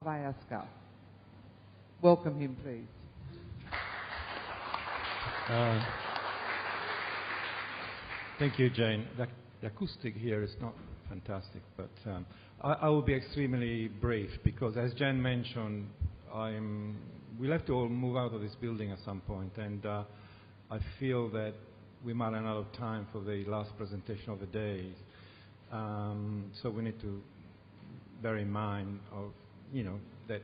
Iasca. Welcome him, please. Thank you, Jane. The acoustic here is not fantastic, but I will be extremely brief because, as Jane mentioned, we'll have to all move out of this building at some point, and I feel that we might run out of time for the last presentation of the day. So we need to bear in mind that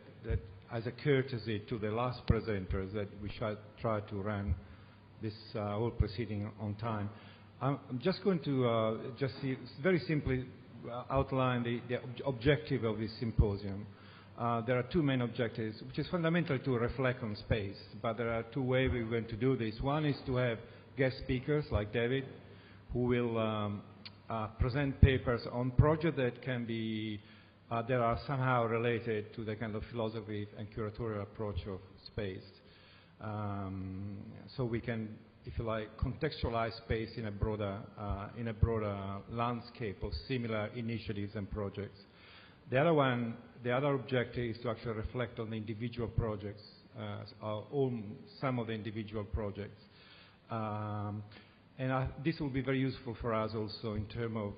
as a courtesy to the last presenters that we shall try to run this whole proceeding on time. I'm just going to very simply outline the objective of this symposium. There are two main objectives, which is fundamental to reflect on space, but there are two ways we're going to do this. One is to have guest speakers like David, who will present papers on projects that can be that are somehow related to the kind of philosophy and curatorial approach of space. So we can, if you like, contextualize space in a broader landscape of similar initiatives and projects. The other objective is to actually reflect on the individual projects, some of the individual projects. This will be very useful for us also in terms of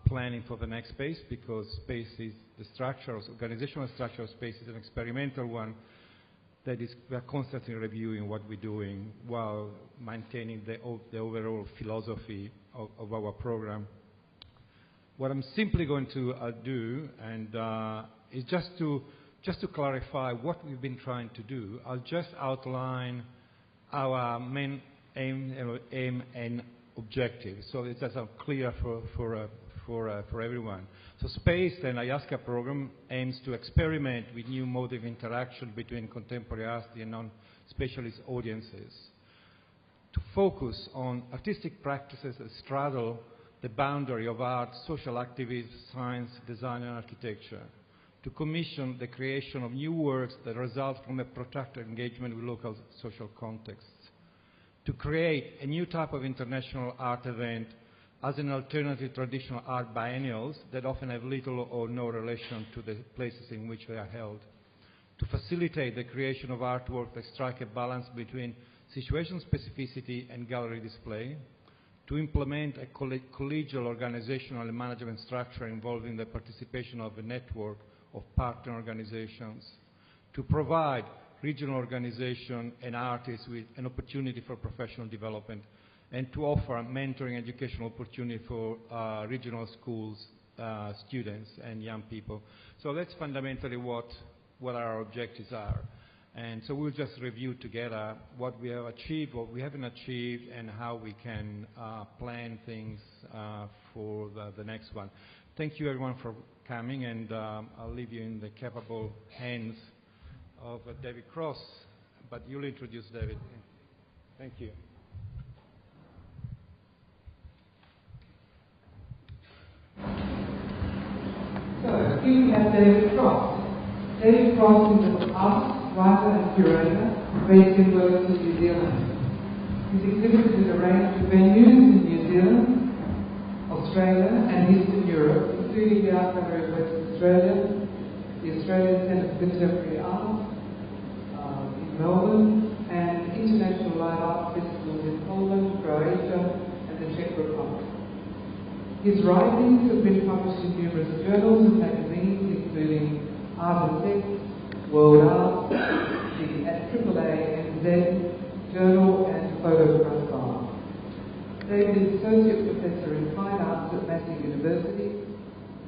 planning for the next space, because space is organizational structure of space is an experimental one that is, we are constantly reviewing what we're doing while maintaining the overall philosophy of our program. What I'm simply going to do is just to clarify what we've been trying to do. I'll just outline our main aim and objective, so it's just clear for everyone. So Space and Iasca program aims to experiment with new modes of interaction between contemporary artists and non-specialist audiences, to focus on artistic practices that straddle the boundary of art, social activism, science, design and architecture, to commission the creation of new works that result from a protracted engagement with local social contexts, to create a new type of international art event as an alternative to traditional art biennials that often have little or no relation to the places in which they are held, to facilitate the creation of artwork that strike a balance between situation specificity and gallery display, to implement a collegial organizational and management structure involving the participation of a network of partner organizations, to provide regional organization and artists with an opportunity for professional development, and to offer mentoring educational opportunity for regional schools, students and young people. So that's fundamentally what our objectives are. And so we'll just review together what we have achieved, what we haven't achieved, and how we can plan things for the next one. Thank you everyone for coming, and I'll leave you in the capable hands of David Cross, but you'll introduce David. Thank you. So, here we have David Cross. David Cross is an artist, writer and curator based in Wellington, New Zealand. He's exhibited in a range of venues in New Zealand, Australia and Eastern Europe, including the Art Gallery of Western Australia, the Australian Centre for Contemporary Art in Melbourne, and international live art festivals in Poland, Croatia and the Czech Republic. His writings have been published in numerous journals and magazines, including Art and Text, World Art, the AAA NZ Journal, and Photo Profile. David is Associate Professor in Fine Arts at Massey University,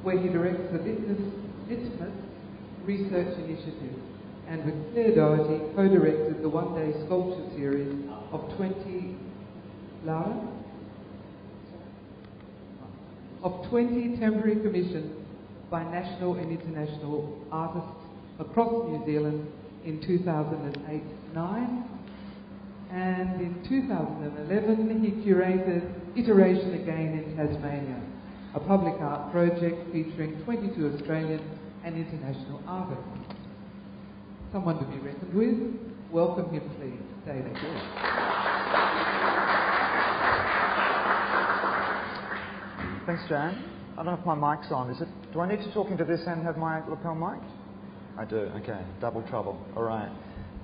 where he directs the Litmus Research Initiative, and with Claire Doherty co-directed the one-day sculpture series of 20 temporary commissions by national and international artists across New Zealand in 2008-9, and in 2011 he curated Iteration Again in Tasmania, a public art project featuring 22 Australian and international artists. Someone to be reckoned with. Welcome him, please, David. Thanks, Jan. I don't know if my mic's on. Do I need to talk into this and have my lapel mic? I do, okay. Double trouble. All right.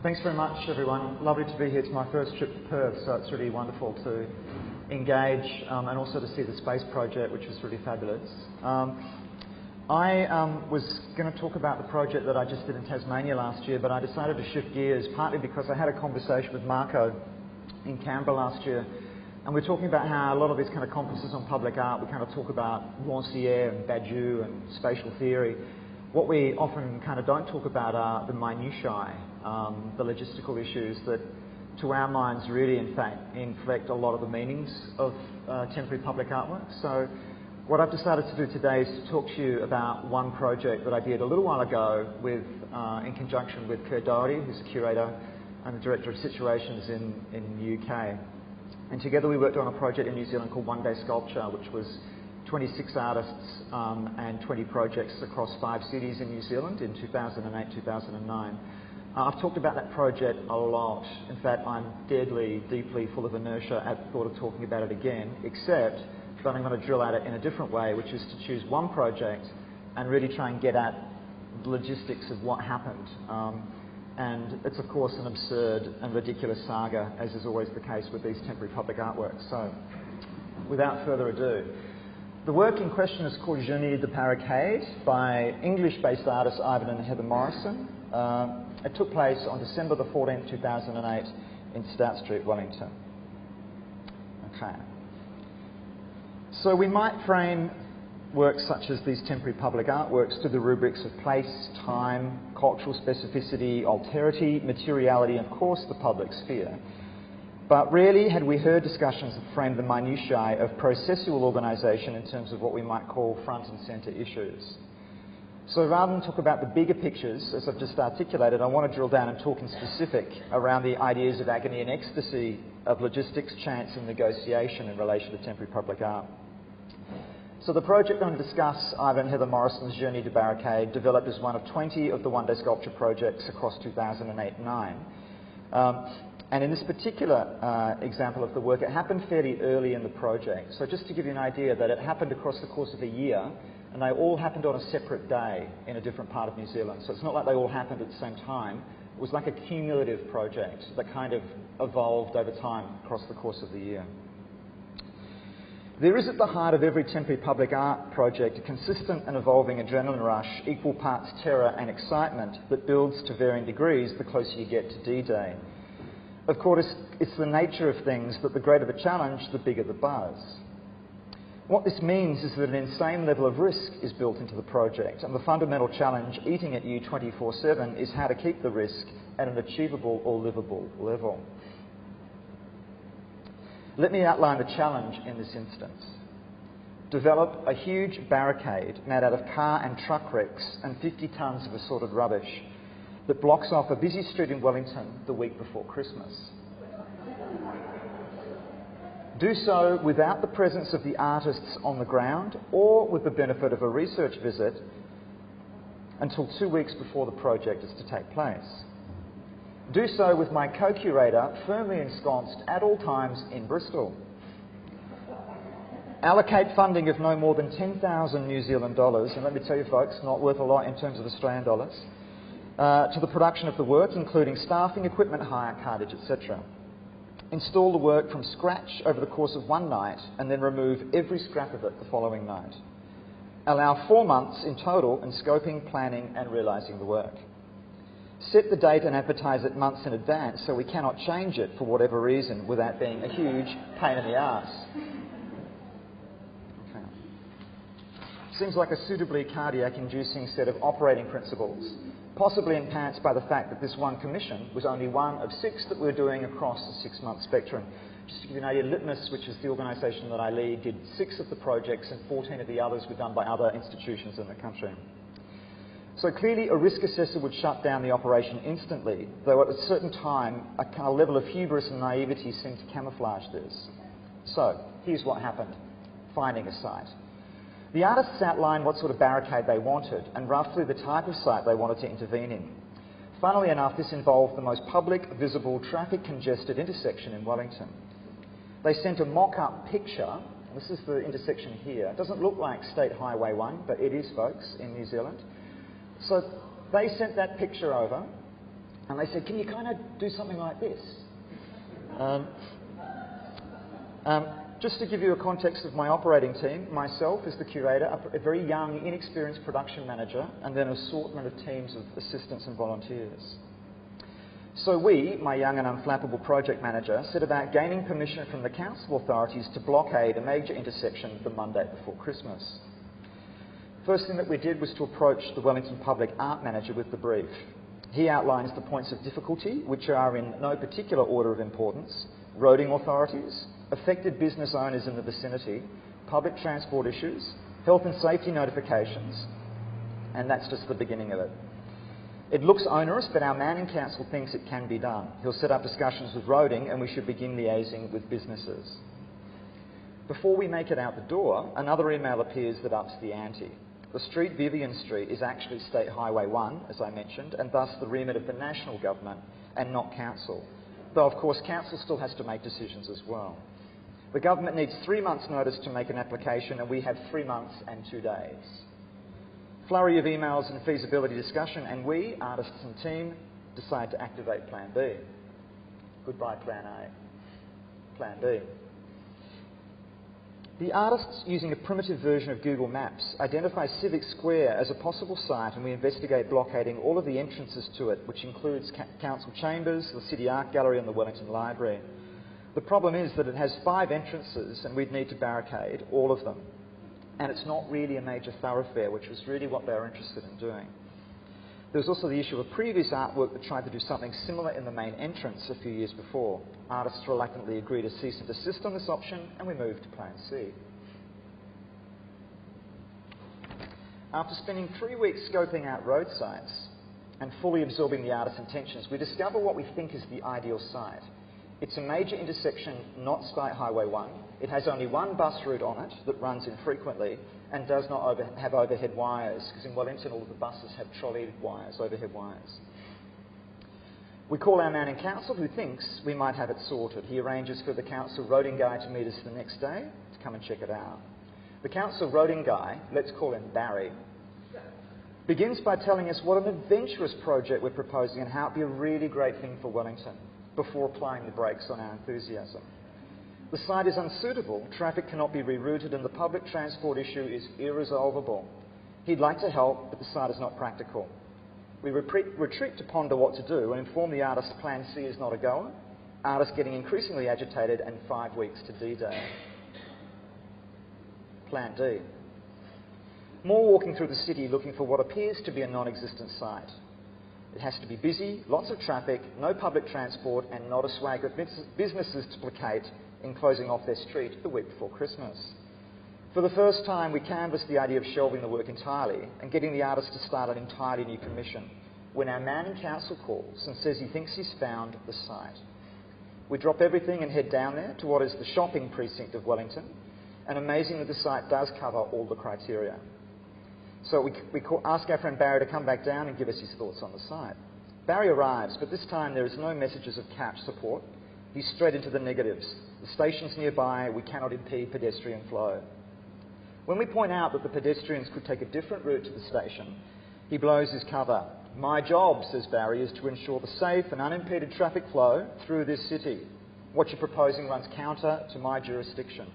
Thanks very much, everyone. Lovely to be here. It's my first trip to Perth, so it's really wonderful to engage and also to see the space project, which was really fabulous. I was going to talk about the project that I just did in Tasmania last year, but I decided to shift gears, partly because I had a conversation with Marco in Canberra last year, and we're talking about how a lot of these kind of conferences on public art, we kind of talk about Lancier and Badiou and spatial theory. What we often kind of don't talk about are the minutiae, the logistical issues that, to our minds, really, in fact, inflect a lot of the meanings of temporary public artwork. So what I've decided to do today is to talk to you about one project that I did a little while ago with, in conjunction with Kurt Doherty, who's a curator and the Director of Situations in the UK. And together we worked on a project in New Zealand called One Day Sculpture, which was 26 artists and 20 projects across 5 cities in New Zealand in 2008-2009. I've talked about that project a lot. In fact, I'm deeply full of inertia at the thought of talking about it again, except that I'm going to drill at it in a different way, which is to choose one project and really try and get at the logistics of what happened. And it's, of course, an absurd and ridiculous saga, as is always the case with these temporary public artworks. So, without further ado, the work in question is called Agony and Public Art by English-based artists Ivan and Heather Morrison. It took place on December the 14th, 2008 in Stout Street, Wellington. Okay. So we might frame works such as these temporary public artworks to the rubrics of place, time, cultural specificity, alterity, materiality, and of course the public sphere. But rarely had we heard discussions that framed the minutiae of processual organisation in terms of what we might call front and centre issues. So rather than talk about the bigger pictures, as I've just articulated, I want to drill down and talk in specific around the ideas of agony and ecstasy, of logistics, chance and negotiation in relation to temporary public art. So the project I'm going to discuss, Ivan and Heather Morrison's Journey to Barricade, developed as one of 20 of the One Day Sculpture projects across 2008-9. And in this particular example of the work, it happened fairly early in the project. So just to give you an idea that it happened across the course of a year, and they all happened on a separate day in a different part of New Zealand. So it's not like they all happened at the same time. It was like a cumulative project that kind of evolved over time across the course of the year. There is at the heart of every temporary public art project a consistent and evolving adrenaline rush, equal parts terror and excitement that builds to varying degrees the closer you get to D-Day. Of course, it's the nature of things that the greater the challenge, the bigger the buzz. What this means is that an insane level of risk is built into the project, and the fundamental challenge eating at you 24/7 is how to keep the risk at an achievable or livable level. Let me outline the challenge in this instance. Develop a huge barricade made out of car and truck wrecks and 50 tonnes of assorted rubbish that blocks off a busy street in Wellington the week before Christmas. Do so without the presence of the artists on the ground or with the benefit of a research visit until 2 weeks before the project is to take place. Do so with my co-curator firmly ensconced at all times in Bristol. Allocate funding of no more than 10,000 New Zealand dollars, and let me tell you folks, not worth a lot in terms of Australian dollars, to the production of the work, including staffing, equipment hire, cartage, etc. Install the work from scratch over the course of one night and then remove every scrap of it the following night. Allow 4 months in total in scoping, planning and realising the work. Set the date and advertise it months in advance so we cannot change it for whatever reason without being a huge pain in the arse. Okay. Seems like a suitably cardiac-inducing set of operating principles, possibly enhanced by the fact that this one commission was only one of 6 that we're doing across a 6-month spectrum. Just to give you an idea, Litmus, which is the organisation that I lead, did 6 of the projects and 14 of the others were done by other institutions in the country. So clearly a risk assessor would shut down the operation instantly, though at a certain time a kind of level of hubris and naivety seemed to camouflage this. So here's what happened, finding a site. The artists outlined what sort of barricade they wanted and roughly the type of site they wanted to intervene in. Funnily enough, this involved the most public, visible, traffic-congested intersection in Wellington. They sent a mock-up picture. This is the intersection here. It doesn't look like State Highway 1, but it is, folks, in New Zealand. So They sent that picture over, and they said, can you kind of do something like this? Just to give you a context of my operating team, myself as the curator, a very young, inexperienced production manager, and then an assortment of teams of assistants and volunteers. So we, my young and unflappable project manager, set about gaining permission from the council authorities to blockade a major intersection the Monday before Christmas. First thing that we did was to approach the Wellington Public Art Manager with the brief. He outlines the points of difficulty, which are in no particular order of importance: roading authorities, affected business owners in the vicinity, public transport issues, health and safety notifications, and that's just the beginning of it. It looks onerous, but our man in council thinks it can be done. He'll set up discussions with roading, and we should begin liaising with businesses. Before we make it out the door, another email appears that ups the ante. The street, Vivian Street, is actually State Highway 1, as I mentioned, and thus the remit of the national government and not council. Though, of course, council still has to make decisions as well. The government needs 3 months' notice to make an application, and we have 3 months and 2 days. Flurry of emails and feasibility discussion, and we, artists and team, decide to activate Plan B. Goodbye, Plan A. Plan B. The artists, using a primitive version of Google Maps, identify Civic Square as a possible site, and we investigate blockading all of the entrances to it, which includes council chambers, the City Art Gallery and the Wellington Library. The problem is that it has 5 entrances, and we'd need to barricade all of them. And it's not really a major thoroughfare, which was really what they were interested in doing. There was also the issue of a previous artwork that tried to do something similar in the main entrance a few years before. Artists reluctantly agreed to cease and desist on this option, and we moved to Plan C. After spending 3 weeks scoping out road sites and fully absorbing the artist's intentions, we discover what we think is the ideal site. It's a major intersection, not State Highway 1. It has only one bus route on it that runs infrequently and does not have overhead wires, because in Wellington all of the buses have trolley wires, overhead wires. We call our man in council, who thinks we might have it sorted. He arranges for the council roading guy to meet us the next day to come and check it out. The council roading guy, let's call him Barry, begins by telling us what an adventurous project we're proposing and how it'd be a really great thing for Wellington, before applying the brakes on our enthusiasm. The site is unsuitable, traffic cannot be rerouted, and the public transport issue is irresolvable. He'd like to help, but the site is not practical. We retreat to ponder what to do and inform the artist Plan C is not a goer, artist getting increasingly agitated, and 5 weeks to D-Day. Plan D. More walking through the city looking for what appears to be a non-existent site. It has to be busy, lots of traffic, no public transport, and not a swag of businesses to placate in closing off their street the week before Christmas. For the first time, we canvassed the idea of shelving the work entirely and getting the artist to start an entirely new commission, when our man in council calls and says he thinks he's found the site. We drop everything and head down there to what is the shopping precinct of Wellington, and amazingly the site does cover all the criteria. So we ask our friend Barry to come back down and give us his thoughts on the site. Barry arrives, but this time there is no messages of couch support. He's straight into the negatives. The station's nearby, we cannot impede pedestrian flow. When we point out that the pedestrians could take a different route to the station, he blows his cover. My job, says Barry, is to ensure the safe and unimpeded traffic flow through this city. What you're proposing runs counter to my jurisdiction.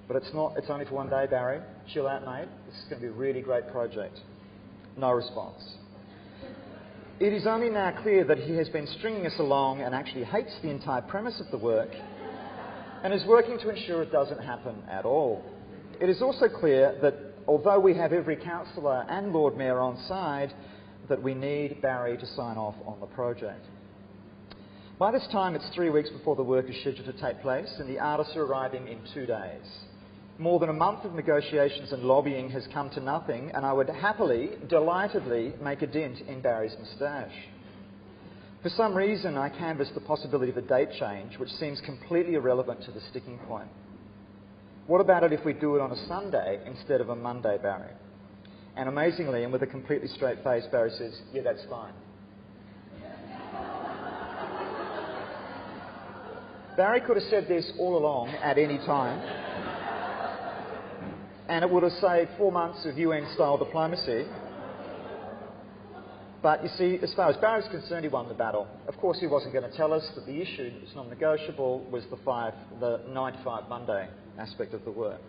But it's only for 1 day, Barry. Chill out, mate. This is going to be a really great project. No response. It is only now clear that he has been stringing us along and actually hates the entire premise of the work and is working to ensure it doesn't happen at all. It is also clear that although we have every councillor and Lord Mayor on side, that we need Barry to sign off on the project. By this time, it's 3 weeks before the work is scheduled to take place, and the artists are arriving in 2 days. More than a month of negotiations and lobbying has come to nothing, and I would happily, delightedly, make a dent in Barry's moustache. For some reason, I canvassed the possibility of a date change, which seems completely irrelevant to the sticking point. What about it if we do it on a Sunday instead of a Monday, Barry? And amazingly, and with a completely straight face, Barry says, yeah, that's fine. Barry could have said this all along at any time, and it would have saved 4 months of UN-style diplomacy. But you see, as far as Barry's concerned, he won the battle. Of course, he wasn't going to tell us that the issue that was non-negotiable was the 9 to 5 Monday aspect of the work.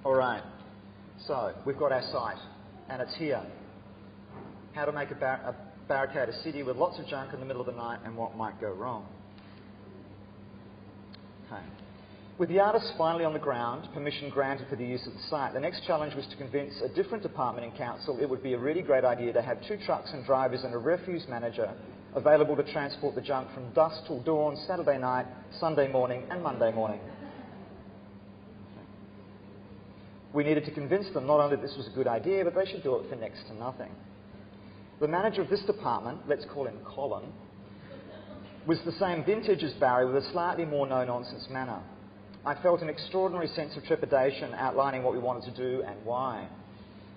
All right, so we've got our site, and it's here. How to make a barricade a city with lots of junk in the middle of the night and what might go wrong. Okay. With the artists finally on the ground, permission granted for the use of the site, the next challenge was to convince a different department in council it would be a really great idea to have 2 trucks and drivers and a refuse manager available to transport the junk from dusk till dawn, Saturday night, Sunday morning and Monday morning. We needed to convince them not only that this was a good idea, but they should do it for next to nothing. The manager of this department, let's call him Colin, was the same vintage as Barry with a slightly more no-nonsense manner. I felt an extraordinary sense of trepidation outlining what we wanted to do and why.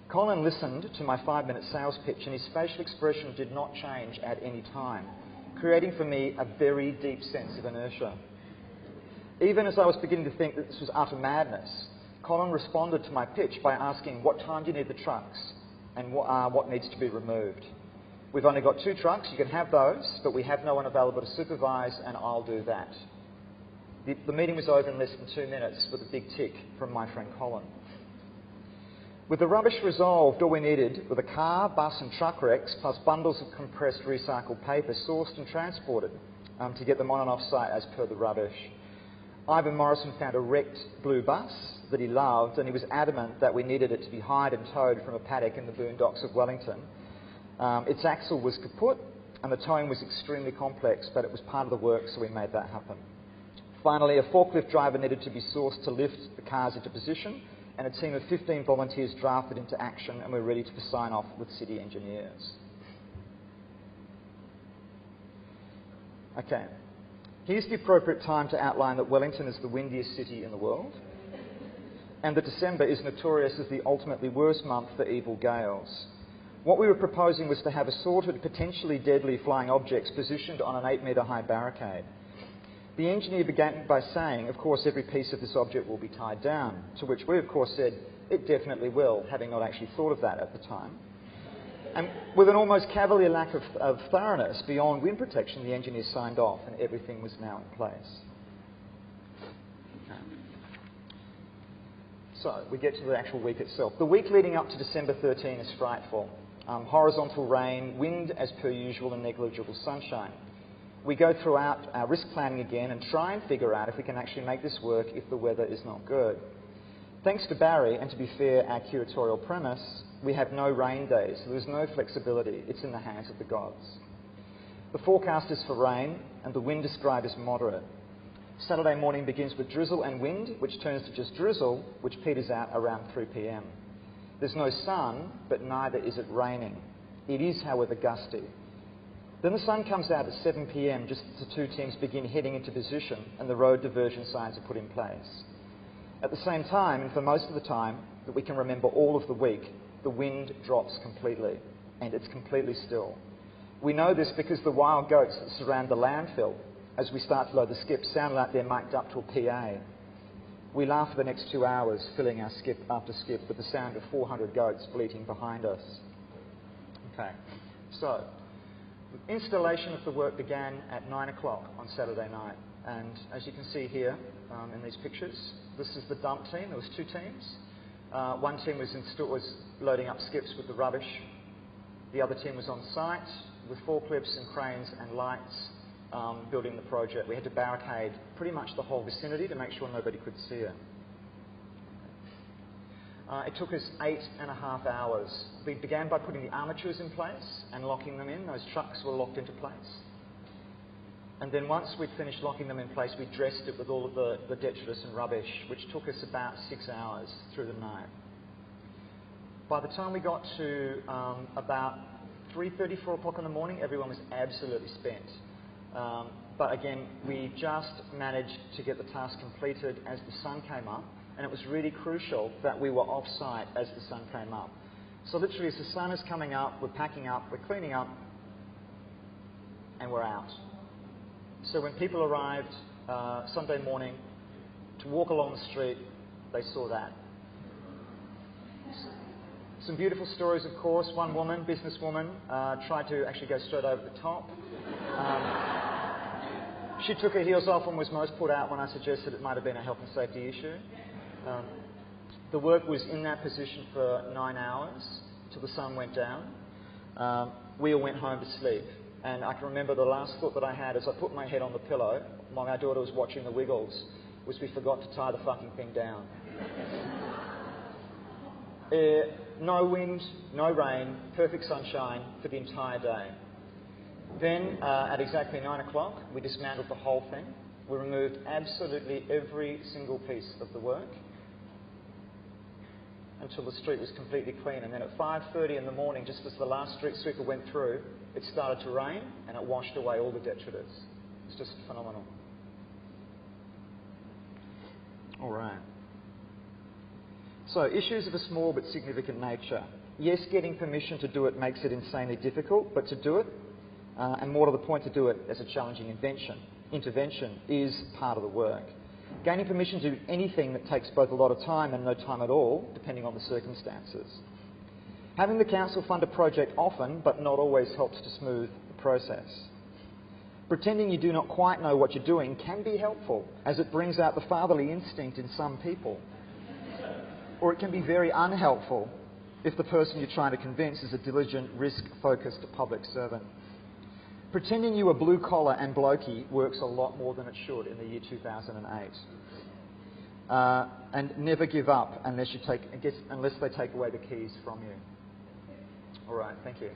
Colin listened to my 5-minute sales pitch and his facial expression did not change at any time, creating for me a very deep sense of inertia. Even as I was beginning to think that this was utter madness, Colin responded to my pitch by asking, what time do you need the trucks and what needs to be removed? We've only got 2 trucks, you can have those, but we have no one available to supervise and I'll do that. The meeting was over in less than 2 minutes with a big tick from my friend Colin. With the rubbish resolved, all we needed were the car, bus and truck wrecks plus bundles of compressed recycled paper sourced and transported to get them on and off site as per the rubbish. Ivan Morrison found a wrecked blue bus that he loved and he was adamant that we needed it to be hired and towed from a paddock in the boondocks of Wellington. Its axle was kaput and the towing was extremely complex, but it was part of the work, so we made that happen. Finally, a forklift driver needed to be sourced to lift the cars into position, and a team of 15 volunteers drafted into action and were ready to sign off with city engineers. Okay, here's the appropriate time to outline that Wellington is the windiest city in the world, and that December is notorious as the ultimately worst month for evil gales. What we were proposing was to have assorted, potentially deadly flying objects positioned on an 8-metre high barricade. The engineer began by saying, of course, every piece of this object will be tied down, to which we, of course, said, it definitely will, having not actually thought of that at the time. And with an almost cavalier lack of thoroughness beyond wind protection, the engineer signed off and everything was now in place. Okay. So, we get to the actual week itself. The week leading up to December 13 is frightful. Horizontal rain, wind as per usual, and negligible sunshine. We go throughout our risk planning again and try and figure out if we can actually make this work if the weather is not good. Thanks to Barry, and to be fair, our curatorial premise, we have no rain days, so there's no flexibility. It's in the hands of the gods. The forecast is for rain, and the wind described as moderate. Saturday morning begins with drizzle and wind, which turns to just drizzle, which peters out around 3 p.m. There's no sun, but neither is it raining. It is, however, gusty. Then the sun comes out at 7 p.m. just as the 2 teams begin heading into position and the road diversion signs are put in place. At the same time, and for most of the time that we can remember all of the week, the wind drops completely, and it's completely still. We know this because the wild goats that surround the landfill as we start to load the skips sound like they're mic'd up to a PA. We laugh for the next 2 hours, filling our skip after skip with the sound of 400 goats bleating behind us. Okay, so installation of the work began at 9 o'clock on Saturday night, and as you can see here in these pictures, this is the dump team. There was 2 teams. One team was loading up skips with the rubbish. The other team was on site with forklifts and cranes and lights building the project. We had to barricade pretty much the whole vicinity to make sure nobody could see it. It took us 8.5 hours. We began by putting the armatures in place and locking them in. Those trucks were locked into place. And then once we'd finished locking them in place, we dressed it with all of the detritus and rubbish, which took us about 6 hours through the night. By the time we got to about 3:30, 4 o'clock in the morning, everyone was absolutely spent. But again, we just managed to get the task completed as the sun came up. And it was really crucial that we were off-site as the sun came up. So literally, as the sun is coming up, we're packing up, we're cleaning up, and we're out. So when people arrived Sunday morning to walk along the street, they saw that. Some beautiful stories, of course. One woman, businesswoman, tried to actually go straight over the top. She took her heels off and was most put out when I suggested it might have been a health and safety issue. The work was in that position for 9 hours till the sun went down. We all went home to sleep. And I can remember the last thought that I had as I put my head on the pillow while my daughter was watching the Wiggles was we forgot to tie the fucking thing down. No wind, no rain, perfect sunshine for the entire day. Then, at exactly 9 o'clock, we dismantled the whole thing. We removed absolutely every single piece of the work until the street was completely clean. And then at 5:30 in the morning, just as the last street sweeper went through, it started to rain and it washed away all the detritus. It's just phenomenal. All right. So, issues of a small but significant nature. Yes, getting permission to do it makes it insanely difficult, but to do it, and more to the point, to do it as a challenging intervention is part of the work. Gaining permission to do anything that takes both a lot of time and no time at all, depending on the circumstances. Having the council fund a project often, but not always, helps to smooth the process. Pretending you do not quite know what you're doing can be helpful, as it brings out the fatherly instinct in some people. Or it can be very unhelpful if the person you're trying to convince is a diligent, risk-focused public servant. Pretending you are blue-collar and blokey works a lot more than it should in the year 2008. And never give up unless they take away the keys from you. All right, thank you.